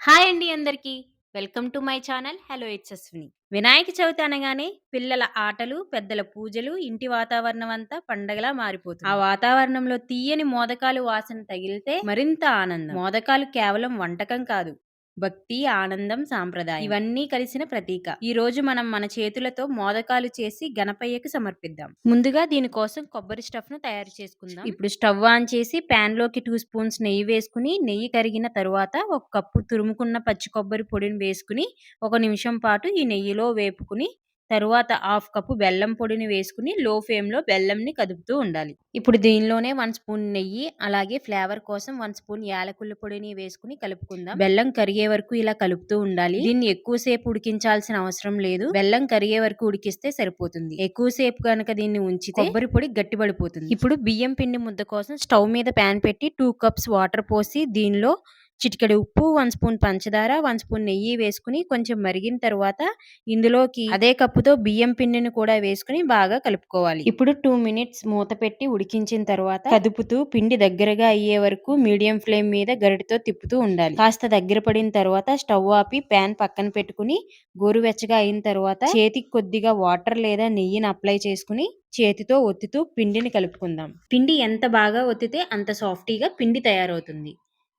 Hi అండి అందరికీ. Welcome to my channel. Hello it's Ashwini. Vinayaka Chavithi అనగానే పిల్లల ఆటలు, పెద్దల పూజలు, ఇంటి వాతావరణం అంతా పండగలా మారిపోతుంది. ఆ వాతావరణంలో తీయని మోదకాలు వాసన తగిలితే మరింత ఆనందం. మోదకాలు కేవలం వంటకం కాదు. భక్తి, ఆనందం, సాంప్రదాయం ఇవన్నీ కలిసిన ప్రతీక. ఈ రోజు మనం మన చేతులతో మోదకాలు చేసి గణపయ్యకు సమర్పిద్దాం. ముందుగా దీనికోసం కొబ్బరి స్టఫ్ ను తయారు చేసుకుందాం. ఇప్పుడు స్టవ్ ఆన్ చేసి పాన్ లోకి 2 స్పూన్స్ నెయ్యి వేసుకుని, నెయ్యి కరిగిన తరువాత 1 కప్పు తురుముకున్న పచ్చి కొబ్బరి పొడిని వేసుకుని 1 నిమిషం పాటు ఈ నెయ్యిలో వేపుకుని, తరువాత 1/2 కప్పు బెల్లం పొడిని వేసుకుని లో ఫ్లేమ్‌లో బెల్లంని కదుపుతూ ఉండాలి. ఇప్పుడు దీనిలోనే 1 స్పూన్ నెయ్యి, అలాగే ఫ్లేవర్ కోసం 1 స్పూన్ యాలకుల పొడిని వేసుకుని కలుపుకుందాం. బెల్లం కరిగే వరకు ఇలా కలుపుతూ ఉండాలి. దీన్ని ఎక్కువ సేపు ఉడికించాల్సిన అవసరం లేదు. బెల్లం కరిగే వరకు ఉడికిస్తే సరిపోతుంది. ఎక్కువ సేపు కనుక దీన్ని ఉంచితే కొబ్బరి పొడి గట్టిపడిపోతుంది. ఇప్పుడు బియ్యం పిండి ముద్ద కోసం స్టవ్ మీద పాన్ పెట్టి 2 కప్స్ వాటర్ పోసి దీనిలో చిటికెడు ఉప్పు, 1 స్పూన్ పంచదార, 1 స్పూన్ నెయ్యి వేసుకుని కొంచెం మరిగిన తరువాత ఇందులోకి అదే కప్పుతో బియ్యం పిండిని కూడా వేసుకుని బాగా కలుపుకోవాలి. ఇప్పుడు 2 మినిట్స్ మూత పెట్టి ఉడికించిన తర్వాత కదుపుతూ పిండి దగ్గరగా అయ్యే వరకు మీడియం ఫ్లేమ్ మీద గరిటెతో తిప్పుతూ ఉండాలి. కాస్త దగ్గర పడిన తర్వాత స్టవ్ ఆపి పాన్ పక్కన పెట్టుకుని గోరువెచ్చగా అయిన తర్వాత చేతికి కొద్దిగా వాటర్ లేదా నెయ్యిని అప్లై చేసుకుని చేతితో ఒత్తుతూ పిండిని కలుపుకుందాం. పిండి ఎంత బాగా ఒత్తితే అంత సాఫ్టీగా పిండి తయారవుతుంది.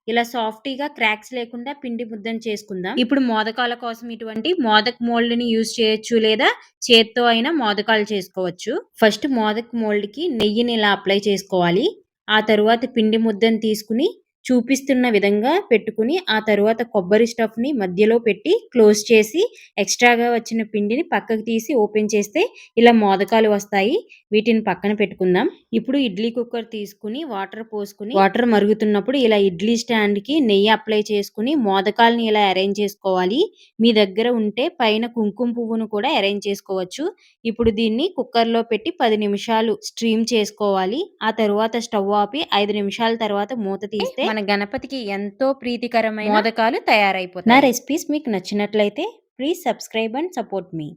ఇలా సాఫ్టీగా క్రాక్స్ లేకుండా పిండి ముద్దను చేసుకుందాం. ఇప్పుడు మోదకాల కోసం ఇటువంటి మోదక్ మోల్డ్ ని యూజ్ చేయొచ్చు, లేదా చేత్తో అయినా మోదకాలు చేసుకోవచ్చు. ఫస్ట్ మోదక్ మోల్డ్ కి నెయ్యిని ఇలా అప్లై చేసుకోవాలి. ఆ తరువాత పిండి ముద్దను తీసుకుని చూపిస్తున్న విధంగా పెట్టుకుని, ఆ తరువాత కొబ్బరి స్టఫ్ ని మధ్యలో పెట్టి క్లోజ్ చేసి ఎక్స్ట్రాగా వచ్చిన పిండిని పక్కకు తీసి ఓపెన్ చేస్తే ఇలా మోదకాలు వస్తాయి. వీటిని పక్కన పెట్టుకుందాం. ఇప్పుడు ఇడ్లీ కుక్కర్ తీసుకుని వాటర్ పోసుకుని వాటర్ మరుగుతున్నప్పుడు ఇలా ఇడ్లీ స్టాండ్ కి నెయ్యి అప్లై చేసుకుని మోదకాలని ఇలా అరేంజ్ చేసుకోవాలి. మీ దగ్గర ఉంటే పైన కుంకుమ పువ్వును కూడా అరేంజ్ చేసుకోవచ్చు. ఇప్పుడు దీన్ని కుక్కర్ లో పెట్టి 10 నిమిషాలు స్ట్రీమ్ చేసుకోవాలి. ఆ తరువాత స్టవ్ ఆపి 5 నిమిషాల తర్వాత మూత తీస్తే మన గణపతికి ఎంతో ప్రీతికరమైన మోదకాలు తయారైపోతాయి. నా రెసిపీస్ మీకు నచ్చినట్లయితే please subscribe and support me.